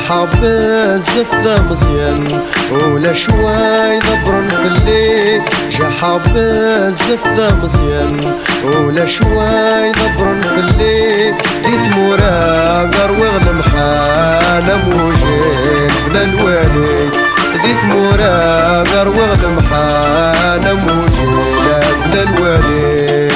جحا بزاف ذا مزيان ولا شوي ضبرن في الليل جحا بزاف ذا مزيان ولا شوي ضبرن في الليل ديت مورا قروغ المحانة موجين بلا الوالي ديت مورا قروغ المحانة موجين بلا الوالي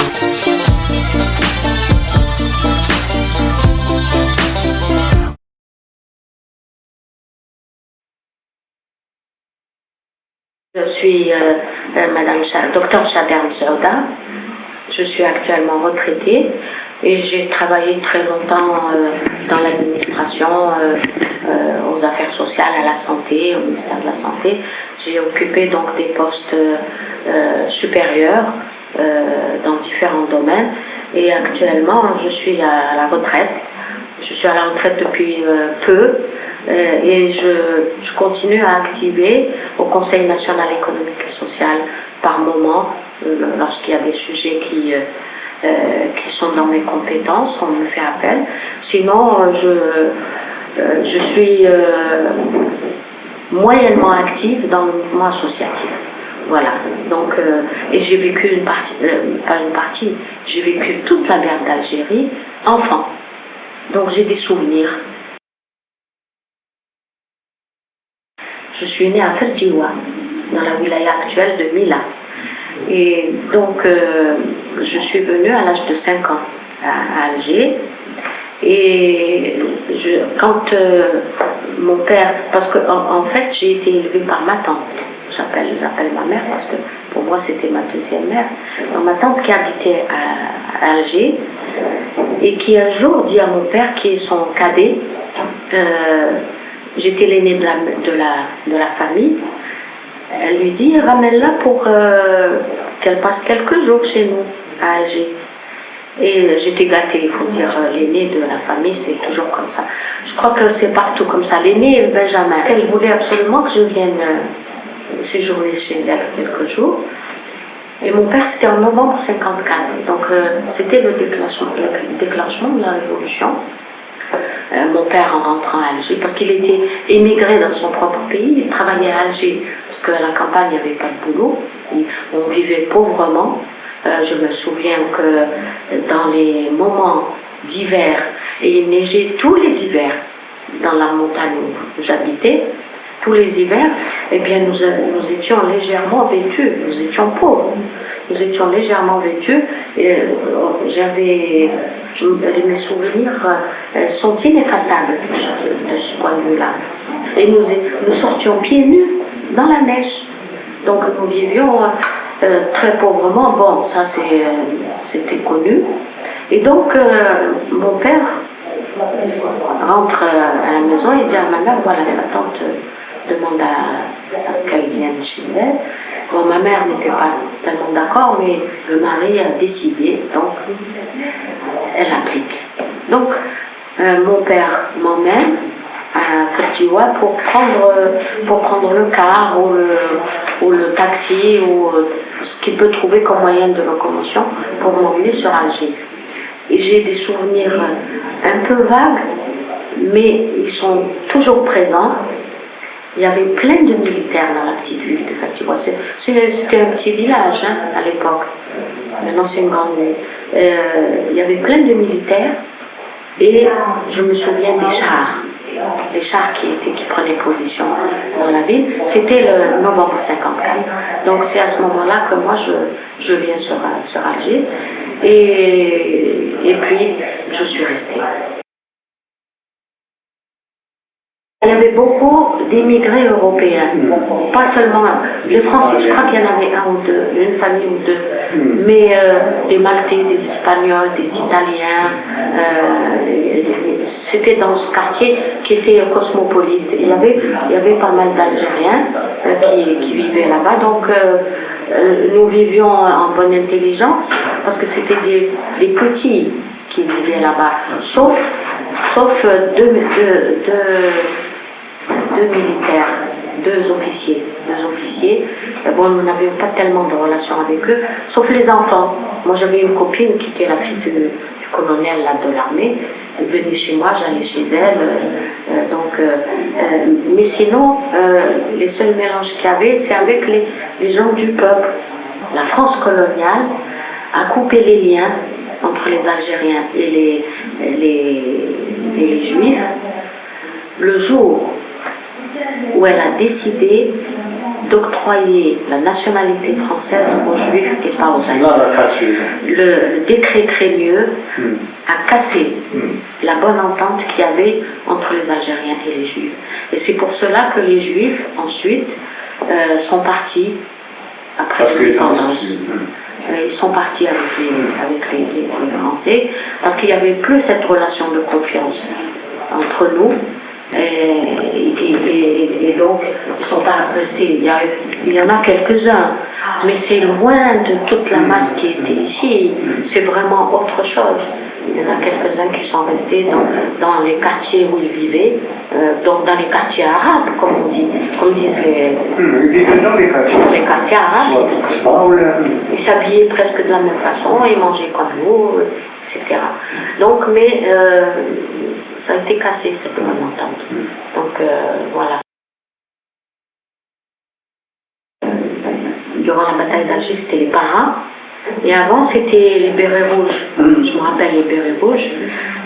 Je suis Docteur Chader Msouda. Je suis actuellement retraitée et j'ai travaillé très longtemps dans l'administration, aux affaires sociales, à la santé, au ministère de la Santé. J'ai occupé donc des postes supérieurs dans différents domaines et actuellement je suis à la retraite. Je suis à la retraite depuis peu. Et je continue à activer au Conseil national économique et social par moment, lorsqu'il y a des sujets qui sont dans mes compétences, on me fait appel. Sinon, je suis moyennement active dans le mouvement associatif. Voilà. Donc, et j'ai vécu j'ai vécu toute la guerre d'Algérie, enfant. Donc j'ai des souvenirs. Je suis née à Ferjiwa, dans la wilaya actuelle de Mila. Et donc, je suis venue à l'âge de 5 ans à Alger. Et quand mon père, parce qu'en fait, j'ai été élevée par ma tante. J'appelle ma mère parce que pour moi, c'était ma deuxième mère. Donc, ma tante qui habitait à Alger et qui un jour dit à mon père, qui est son cadet, j'étais l'aînée de la famille. Elle lui dit, ramène-la pour qu'elle passe quelques jours chez nous, à Alger. Et j'étais gâtée, il faut dire, l'aînée de la famille, c'est toujours comme ça. Je crois que c'est partout comme ça. L'aînée, Benjamin, elle voulait absolument que je vienne séjourner chez elle quelques jours. Et mon père, c'était en novembre 1954. Donc, c'était le déclenchement de la Révolution. Mon père en rentrant à Alger, parce qu'il était émigré dans son propre pays, il travaillait à Alger, parce qu'à la campagne, il n'y avait pas de boulot, on vivait pauvrement. Je me souviens que dans les moments d'hiver, et il neigeait tous les hivers dans la montagne où j'habitais, tous les hivers, eh bien nous étions légèrement vêtus, nous étions pauvres, nous étions légèrement vêtus, et mes souvenirs sont ineffaçables de ce point de vue-là. Et nous sortions pieds nus dans la neige. Donc nous vivions très pauvrement. Bon, ça c'était connu. Et donc mon père rentre à la maison et dit à ma mère, voilà, sa tante demande à ce qu'elle vienne chez elle. Bon, ma mère n'était pas tellement d'accord, mais le mari a décidé, donc elle applique. Donc, mon père m'emmène à Ferjiwa pour prendre le car ou le taxi ou ce qu'il peut trouver comme moyen de locomotion pour m'emmener sur Alger. Et j'ai des souvenirs un peu vagues, mais ils sont toujours présents. Il y avait plein de militaires dans la petite ville de Ferjiwa. C'était un petit village à l'époque. Maintenant, c'est une grande ville. Il y avait plein de militaires et je me souviens des chars. Les chars qui prenaient position dans la ville. C'était le novembre 1954. Donc, c'est à ce moment-là que moi, je viens sur Alger. Et puis, je suis restée. Il y avait beaucoup d'immigrés européens, pas seulement les Français, je crois qu'il y en avait un ou deux, une famille ou deux, mais des Maltais, des Espagnols, des Italiens, c'était dans ce quartier qui était cosmopolite. Il y avait pas mal d'Algériens qui vivaient là-bas, donc nous vivions en bonne intelligence, parce que c'était des petits qui vivaient là-bas, sauf deux militaires, deux officiers. Bon, nous n'avions pas tellement de relations avec eux, sauf les enfants. Moi, j'avais une copine qui était la fille du colonel là, de l'armée, venait chez moi, j'allais chez elle. Mais sinon, les seuls mélanges qu'il y avait, c'est avec les gens du peuple. La France coloniale a coupé les liens entre les Algériens et les Juifs le jour où elle a décidé d'octroyer la nationalité française aux Juifs et pas aux Algériens. Le décret Crémieux a cassé la bonne entente qu'il y avait entre les Algériens et les Juifs. Et c'est pour cela que les Juifs, ensuite, sont partis après l'indépendance. Ils sont partis avec les Français parce qu'il n'y avait plus cette relation de confiance entre nous. Et donc, ils ne sont pas restés. Il y en a quelques-uns, mais c'est loin de toute la masse qui était ici. C'est vraiment autre chose. Il y en a quelques-uns qui sont restés dans les quartiers où ils vivaient, donc dans les quartiers arabes, comme on dit, comme disent Ils vivaient dans les quartiers arabes. Ils s'habillaient presque de la même façon, ils mangeaient comme nous, etc. Donc, mais ça a été cassé, cette bonne entente. Donc, voilà. Durant la bataille d'Alger, c'était les paras. Et avant, c'était les bérets rouges. Je me rappelle les bérets rouges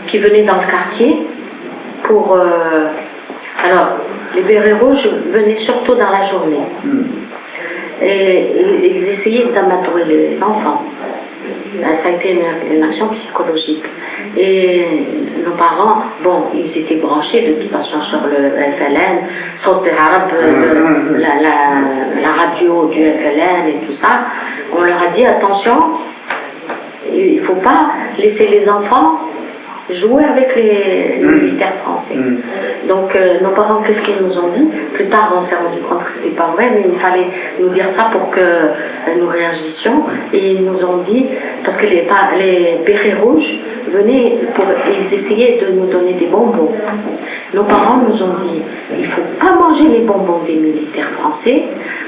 qui venaient dans le quartier pour... alors, les bérets rouges venaient surtout dans la journée. Et ils essayaient d'amadouer les enfants. Ça a été une action psychologique. Et nos parents, bon, ils étaient branchés de toute façon sur le FLN, Saut Arabe, la radio du FLN et tout ça. On leur a dit attention, il ne faut pas laisser les enfants jouer avec les militaires français. Donc nos parents, qu'est-ce qu'ils nous ont dit? Plus tard, on s'est rendu compte que ce n'était pas vrai, mais il fallait nous dire ça pour que nous réagissions. Et ils nous ont dit, parce que les bérets rouges venaient, ils essayaient de nous donner des bonbons. Nos parents nous ont dit, il ne faut pas manger les bonbons des militaires français,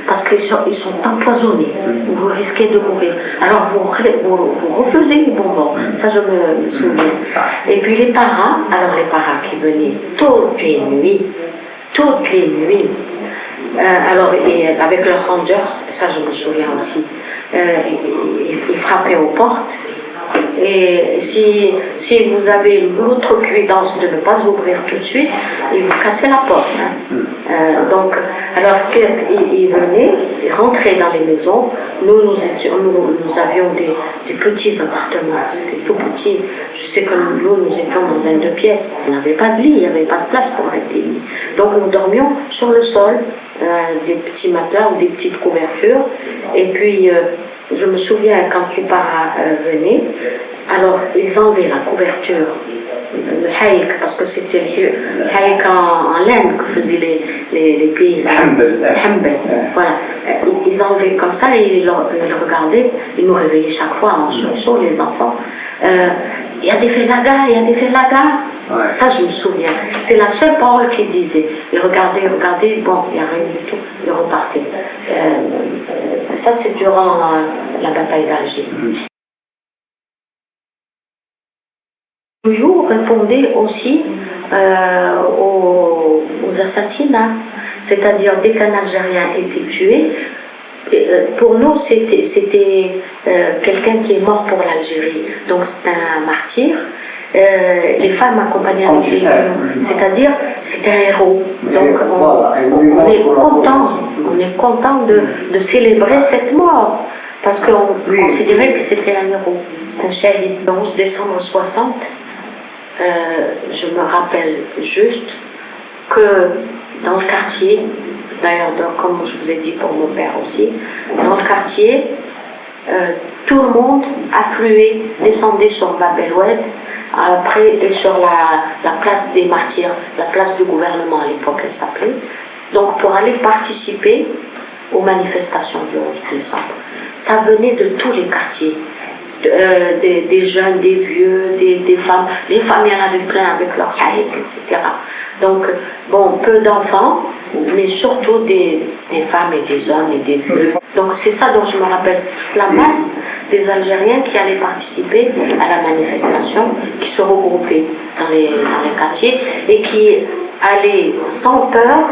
parce qu'ils sont empoisonnés, vous risquez de mourir. Alors vous refusez les bonbons, ça je me souviens. Et puis les paras, qui venaient toutes les nuits, alors et avec leurs rangers, ça je me souviens aussi, ils frappaient aux portes. Et si vous avez l'outrecuidance de ne pas ouvrir tout de suite, ils vous cassaient la porte. Donc, alors qu'ils venaient, ils rentraient dans les maisons. Nous avions des petits appartements, c'était tout petit. Je sais que nous étions dans un 2 pièces. On n'avait pas de lit, il n'y avait pas de place pour mettre des lits. Donc nous dormions sur le sol, des petits matelas ou des petites couvertures. Et puis, je me souviens quand les paras venaient, alors ils enlevaient la couverture, le haïk, parce que c'était le haïk en laine que faisaient les paysans. Voilà. Ils enlevaient comme ça et ils regardaient, ils nous réveillaient chaque fois en sursaut, les enfants. Il y a des félagas, Ouais. Ça, je me souviens. C'est la seule parole qu'il disait. Il regardait, bon, il n'y a rien du tout, il repartait. Ça, c'est durant la bataille d'Alger. Youyou répondait aussi aux assassinats. C'est-à-dire, dès qu'un Algérien était tué, pour nous, c'était quelqu'un qui est mort pour l'Algérie. Donc, c'est un martyr. Les femmes accompagnaient avec les c'est-à-dire c'était un héros. Donc on est content de célébrer cette mort parce qu'on considérait que c'était un héros, c'est un shahid. Le 11 décembre 60, je me rappelle juste que dans le quartier, d'ailleurs comme je vous ai dit pour mon père aussi, dans le quartier, tout le monde affluait, descendait sur Bab el Oued. Après, et sur la place des martyrs, la place du gouvernement à l'époque, elle s'appelait, donc pour aller participer aux manifestations du 11 décembre. Ça venait de tous les quartiers, des jeunes, des vieux, des femmes. Les femmes, il y en avait plein avec leur haïk, etc. Donc, bon, peu d'enfants, mais surtout des femmes et des hommes et des vieux. Donc c'est ça dont je me rappelle, c'est toute la masse des Algériens qui allaient participer à la manifestation, qui se regroupaient dans les quartiers et qui allaient sans peur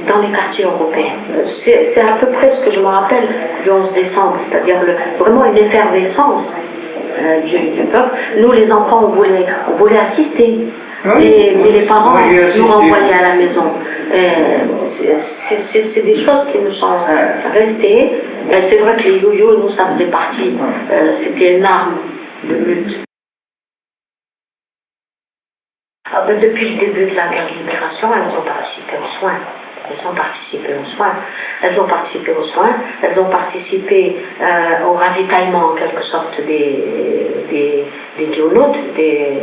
dans les quartiers européens. C'est à peu près ce que je me rappelle du 11 décembre, c'est-à-dire vraiment une effervescence du peuple. Nous, les enfants, on voulait assister. Mais les parents nous renvoyaient à la maison. C'est des choses qui nous sont restées. C'est vrai que les yo-yo, nous, ça faisait partie, c'était une arme de lutte. Depuis le début de la guerre de libération, elles ont participé aux soins. Elles ont participé aux soins. Elles ont participé aux soins. Elles ont participé au ravitaillement, en quelque sorte, des djounoud, des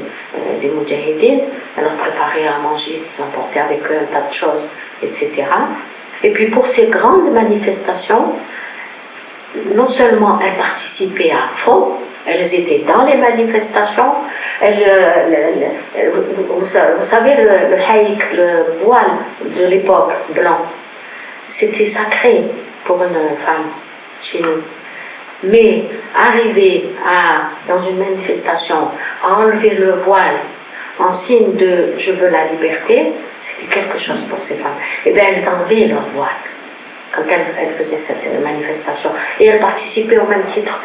moudjahidines. Elles leur préparaient à manger, ils emportaient avec eux un tas de choses, etc. Et puis pour ces grandes manifestations, non seulement elles participaient à fond, elles étaient dans les manifestations. Vous savez, le haïk, le voile de l'époque blanc, c'était sacré pour une femme chez nous. Mais arriver dans une manifestation à enlever le voile en signe de « je veux la liberté », c'était quelque chose pour ces femmes. Et bien elles enlevaient leur voile quand elles faisaient cette manifestation. Et elles participaient au même titre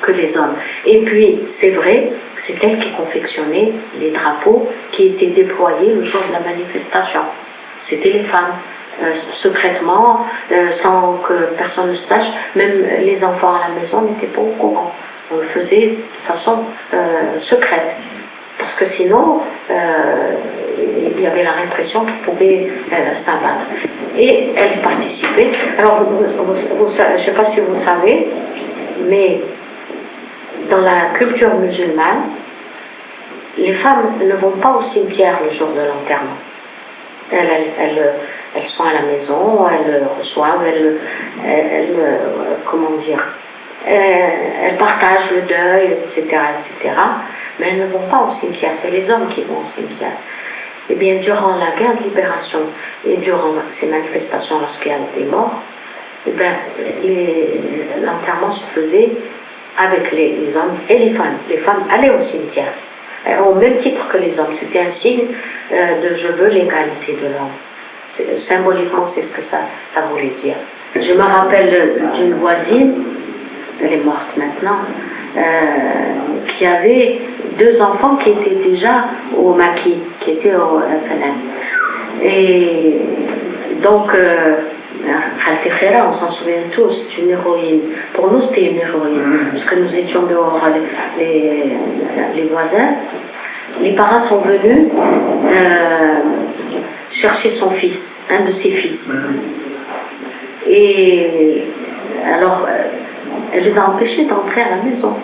que les hommes. Et puis, c'est vrai, c'est elles qui confectionnaient les drapeaux qui étaient déployés le jour de la manifestation. C'était les femmes, secrètement, sans que personne ne sache. Même les enfants à la maison n'étaient pas au courant. On le faisait de façon secrète. Parce que sinon, il y avait la répression qui pouvait s'abattre. Et elle participait. Alors, je ne sais pas si vous savez, mais dans la culture musulmane, les femmes ne vont pas au cimetière le jour de l'enterrement. Elles sont à la maison, elles reçoivent, comment dire, elles partagent le deuil, etc., etc. Mais elles ne vont pas au cimetière, c'est les hommes qui vont au cimetière. Eh bien, durant la guerre de libération et durant ces manifestations, lorsqu'il y a des morts, eh bien, l'enterrement se faisait avec les hommes et les femmes. Les femmes allaient au cimetière, au même titre que les hommes. C'était un signe de « je veux l'égalité de l'homme ». Symboliquement, c'est ce que ça voulait dire. Je me rappelle d'une voisine, elle est morte maintenant, qui avait 2 enfants qui étaient déjà au maquis, qui étaient au FLN. Et donc, Khalti-Khera, on s'en souvient tous, c'est une héroïne. Pour nous, c'était une héroïne, parce que nous étions dehors, les voisins. Les parents sont venus chercher son fils, un de ses fils. Et alors, elle les a empêchés d'entrer à la maison.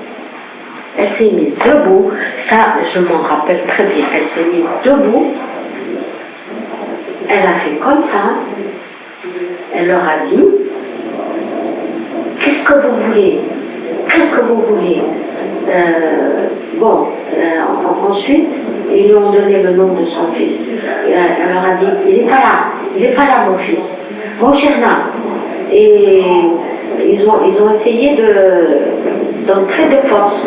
Elle s'est mise debout, ça je m'en rappelle très bien, elle s'est mise debout, elle a fait comme ça, elle leur a dit « Qu'est-ce que vous voulez ? Qu'est-ce que vous voulez ?» Ensuite, ils lui ont donné le nom de son fils. Elle leur a dit « Il n'est pas là mon fils, mon Cherna !» Et ils ont essayé d'entrer de force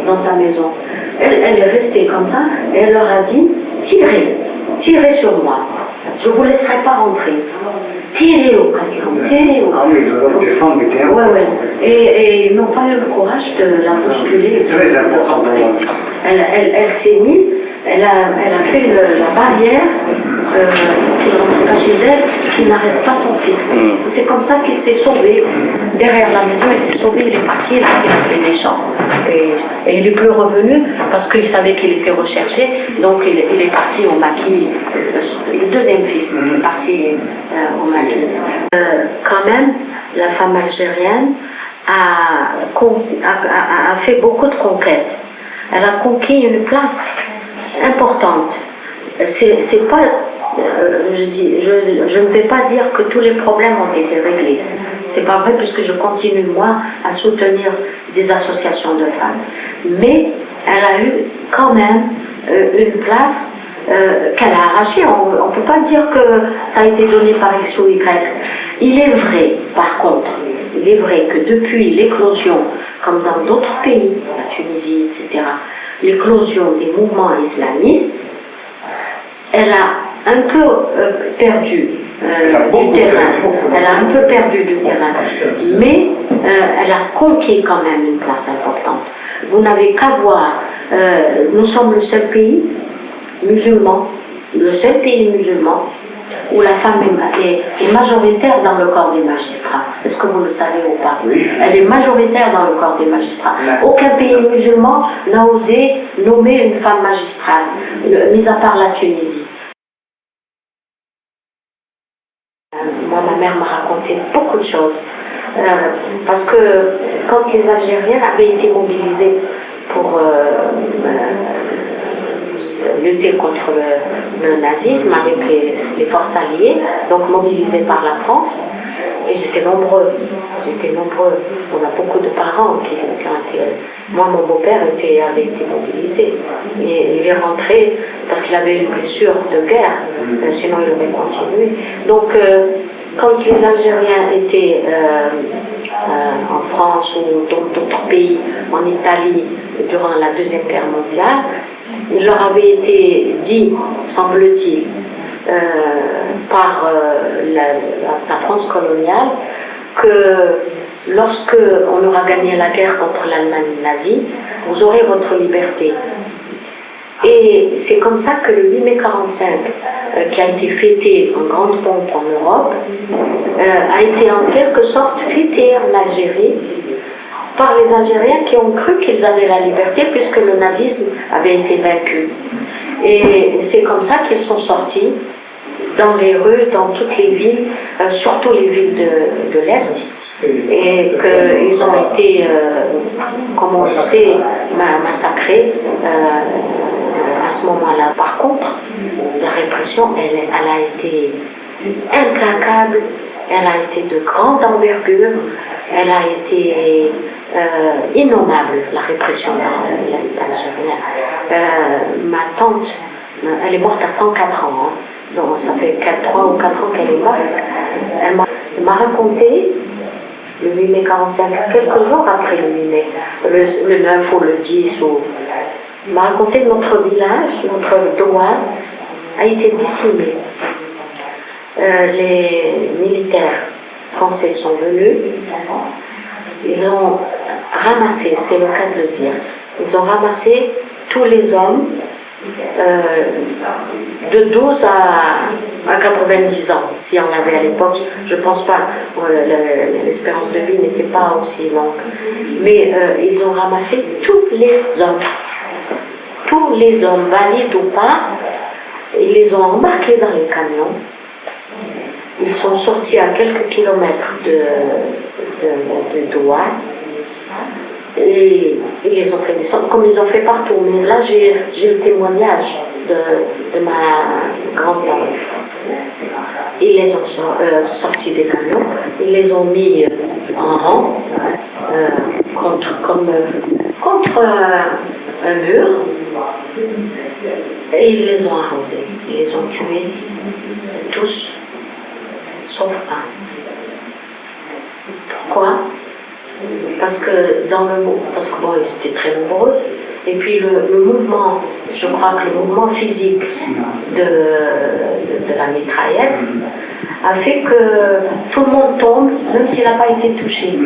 dans sa maison. Elle est restée comme ça et elle leur a dit « Tirez sur moi, je ne vous laisserai pas rentrer. Tirez au Katiram, tirez au. » Oui. Et ils n'ont pas eu le courage de la bousculer. Très important. Elle s'est mise, elle a fait la barrière qui rentre pas chez elle, qui n'arrête pas son fils. C'est comme ça qu'il s'est sauvé. Derrière la maison, il s'est sauvé, il est parti, il a pris les méchants. Et il n'est plus revenu parce qu'il savait qu'il était recherché, donc il est parti au maquis. Le 2e fils est parti au maquis. Quand même, la femme algérienne a fait beaucoup de conquêtes. Elle a conquis une place importante. C'est pas, je ne vais pas dire que tous les problèmes ont été réglés. C'est pas vrai puisque je continue moi à soutenir des associations de femmes. Mais elle a eu quand même une place qu'elle a arrachée. On ne peut pas dire que ça a été donné par X ou Y. Il est vrai, par contre, il est vrai que depuis l'éclosion comme dans d'autres pays, la Tunisie, etc., l'éclosion des mouvements islamistes, elle a un peu perdu du terrain. Elle a un peu perdu du terrain, mais elle a conquis quand même une place importante. Vous n'avez qu'à voir, nous sommes le seul pays musulman, où la femme est majoritaire dans le corps des magistrats. Est-ce que vous le savez ou pas? Oui. Elle est majoritaire dans le corps des magistrats. Aucun pays musulman n'a osé nommer une femme magistrale, mis à part la Tunisie. Moi, ma mère m'a raconté beaucoup de choses. Parce que quand les Algériens avaient été mobilisés pour lutter contre le nazisme avec les forces alliées, donc mobilisés par la France, ils étaient nombreux. On a beaucoup de parents qui ont été... Moi, mon beau-père avait été mobilisé. Et il est rentré parce qu'il avait une blessure de guerre, sinon il aurait continué. Donc, quand les Algériens étaient en France ou dans d'autres pays, en Italie, durant la Deuxième Guerre mondiale, il leur avait été dit, semble-t-il, par la France coloniale, que lorsque on aura gagné la guerre contre l'Allemagne nazie, vous aurez votre liberté. Et c'est comme ça que le 8 mai 1945, qui a été fêté en grande pompe en Europe, a été en quelque sorte fêté en Algérie par les Algériens qui ont cru qu'ils avaient la liberté puisque le nazisme avait été vaincu. Et c'est comme ça qu'ils sont sortis dans les rues, dans toutes les villes, surtout les villes de l'Est, et qu'ils ont été, comme on le sait, massacrés à ce moment-là. Par contre, la répression, elle a été implacable, elle a été de grande envergure, elle a été innommable, la répression dans l'Est algérien. Ma tante, elle est morte à 104 ans, hein. Donc ça fait 3 ou 4 ans qu'elle est morte. Elle m'a raconté, le 8 mai 1945, quelques jours après le 8 mai, le 9 ou le 10, elle m'a raconté que notre village, notre douane, a été décimé. Les militaires français sont venus, ils ont ramassé, c'est le cas de le dire, ils ont ramassé tous les hommes de 12 à 90 ans, s'il y en avait à l'époque. Je ne pense pas, l'espérance de vie n'était pas aussi longue. Mais ils ont ramassé tous les hommes, valides ou pas, ils les ont embarqués dans les camions. Ils sont sortis à quelques kilomètres de Douane. Et ils les ont fait descendre, comme ils ont fait partout. Mais là, j'ai le témoignage de ma grand-tante. Ils les ont sortis des camions, ils les ont mis en rang contre un mur, et ils les ont arrosés. Ils les ont tués, tous, sauf un. Pourquoi ? Parce que bon, ils étaient très nombreux, et puis le mouvement, je crois que le mouvement physique de la mitraillette a fait que tout le monde tombe, même s'il n'a pas été touché.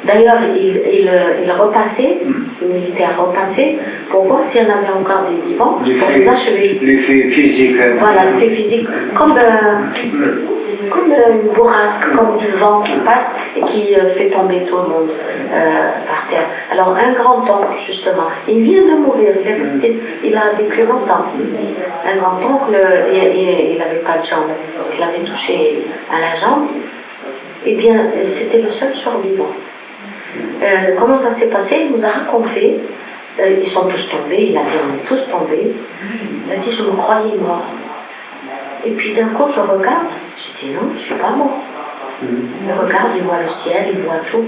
D'ailleurs, il repassait, les militaires repassaient pour voir s'il y en avait encore des vivants, pour les achever. L'effet physique. Voilà, l'effet physique, comme une bourrasque, comme du vent qui passe et qui fait tomber tout le monde par terre. Alors un grand-oncle, justement, il vient de mourir, il a vécu longtemps. Un grand-oncle, il n'avait pas de jambe, parce qu'il avait touché à la jambe. Eh bien, c'était le seul survivant. Comment ça s'est passé? Il nous a raconté, ils sont tous tombés, il a dit on est tous tombés. Il a dit je me croyais mort. Et puis d'un coup je regarde, j'ai dit non, je ne suis pas mort. Il regarde, il voit le ciel, il voit tout.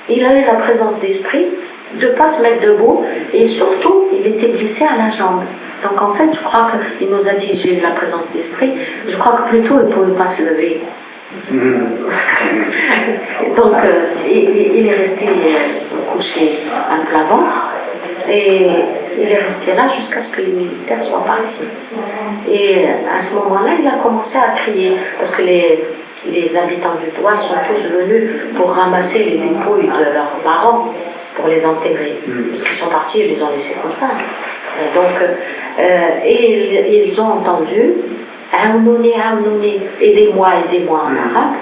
Il a eu la présence d'esprit de ne pas se mettre debout, et surtout il était blessé à la jambe. Donc en fait je crois qu'il nous a dit j'ai eu la présence d'esprit, je crois que plutôt il ne pouvait pas se lever. Donc, il est resté couché à plat ventre et il est resté là jusqu'à ce que les militaires soient partis. Et à ce moment-là, il a commencé à crier parce que les habitants du Douar sont tous venus pour ramasser les dépouilles de leurs parents pour les enterrer. Parce qu'ils sont partis, ils les ont laissés comme ça. Et ils ont entendu Aounouni, Aounouni, aidez-moi en arabe.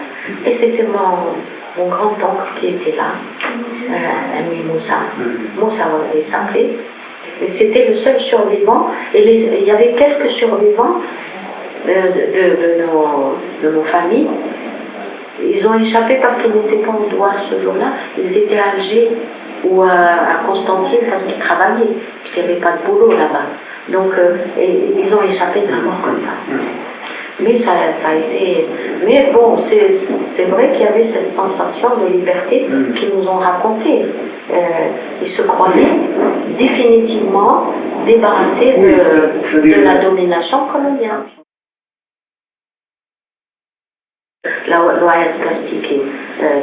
Et c'était mon grand-oncle qui était là, Ami Moussa. Moussa il s'appelait. Et c'était le seul survivant. Et il y avait quelques survivants de nos familles. Ils ont échappé parce qu'ils n'étaient pas au Douar ce jour-là. Ils étaient à Alger ou à Constantine parce qu'ils travaillaient, parce qu'il n'y avait pas de boulot là-bas. Donc, ils ont échappé de la mort comme ça. Mais ça a été... Mais bon, c'est vrai qu'il y avait cette sensation de liberté qu'ils nous ont racontée. Ils se croyaient définitivement débarrassés de la domination coloniale. L'OAS plastiquée,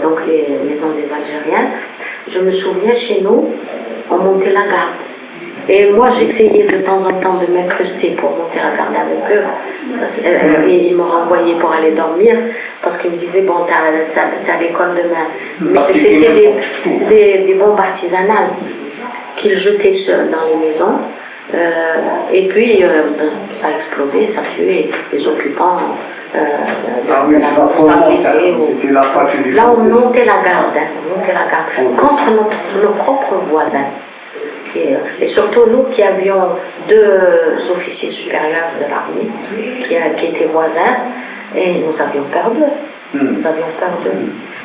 donc les maisons des Algériens, je me souviens, chez nous, on montait la garde. Et moi, j'essayais de temps en temps de m'incruster pour monter la garde avec eux. Et ils me renvoyaient pour aller dormir parce qu'ils me disaient, bon, t'as l'école demain. Mais c'était des bombes artisanales qu'ils jetaient dans les maisons. Et puis, ça a explosé, ça a tué les occupants. Là, on montait la garde, contre nos propres voisins. Et surtout nous qui avions 2 officiers supérieurs de l'armée qui étaient voisins, et nous avions peur d'eux.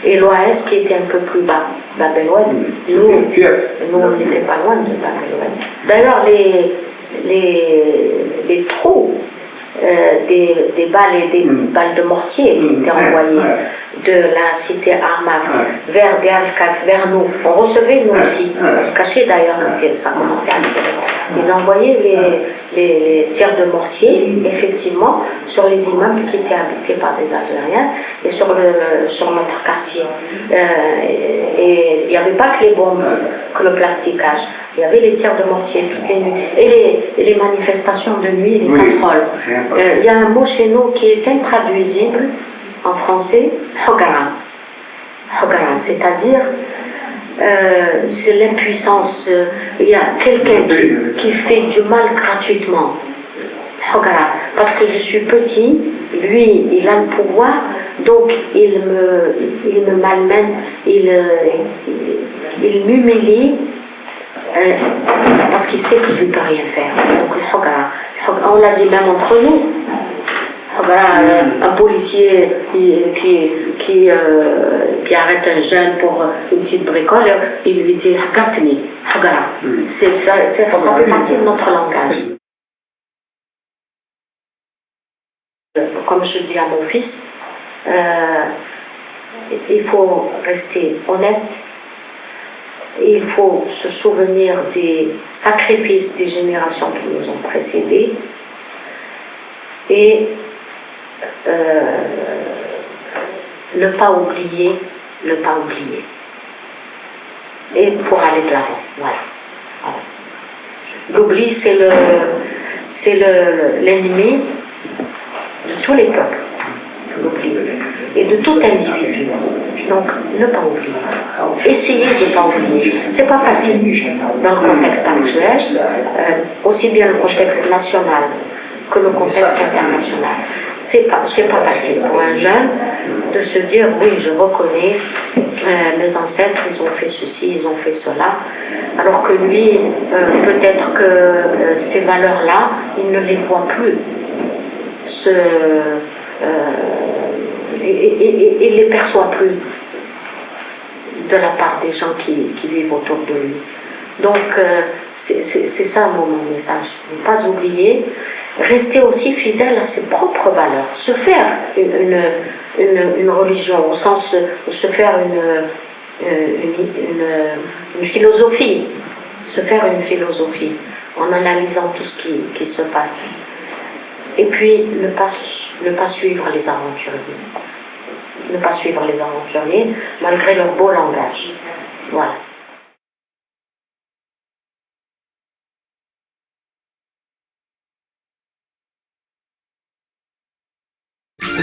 Et l'OAS qui était un peu plus bas, Bab el Oued, nous on n'était pas loin de Bab el Oued. D'ailleurs, les trous des balles et des balles de mortier qui étaient envoyées de la cité Armagh vers Galkaf, vers nous. On recevait nous aussi. On se cachait d'ailleurs quand ça commençait à tirer. Ils envoyaient les tirs de mortier, effectivement, sur les immeubles qui étaient habités par des Algériens et sur notre quartier. Et il n'y avait pas que les bombes, que le plasticage. Il y avait les tirs de mortier toutes les nuits. Et les manifestations de nuit, les casseroles. Il y a un mot chez nous qui est intraduisible en français, Hogara. Hogara, c'est-à-dire, c'est l'impuissance. Il y a quelqu'un qui fait du mal gratuitement. Hogara. Parce que je suis petit, lui, il a le pouvoir, donc il me malmène, il m'humilie. Parce qu'il sait que je ne peux rien faire. Donc le Hogara, on l'a dit même entre nous. Hogara, un policier qui arrête un jeune pour une petite bricole, il lui dit Hagatni, Hogara. Ça fait partie de notre langage. Comme je dis à mon fils, il faut rester honnête. Il faut se souvenir des sacrifices des générations qui nous ont précédés et ne pas oublier. Et pour aller de l'avant. Voilà. L'oubli, c'est l'ennemi de tous les peuples. L'oubli. Et de tout individu. Donc, ne pas oublier. Essayez de ne pas oublier. C'est pas facile dans le contexte actuel, aussi bien le contexte national que le contexte international. C'est pas facile pour un jeune de se dire oui, je reconnais mes ancêtres, ils ont fait ceci, ils ont fait cela, alors que lui, peut-être que ces valeurs-là, il ne les voit plus. Il ne les perçoit plus de la part des gens qui vivent autour de lui. Donc, c'est ça mon message. Ne pas oublier, rester aussi fidèle à ses propres valeurs, se faire une religion, au sens de se faire une philosophie, en analysant tout ce qui se passe. Et puis, ne pas suivre les aventuriers. ne pas suivre les aventuriers, malgré leur beau langage. Voilà.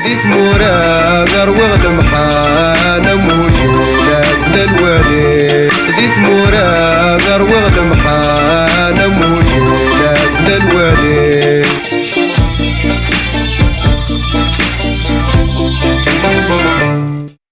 ذي ثمورة غير وغد محانة موجيلات للوالي ذي ثمورة غير وغد محانة موجيلات للوالي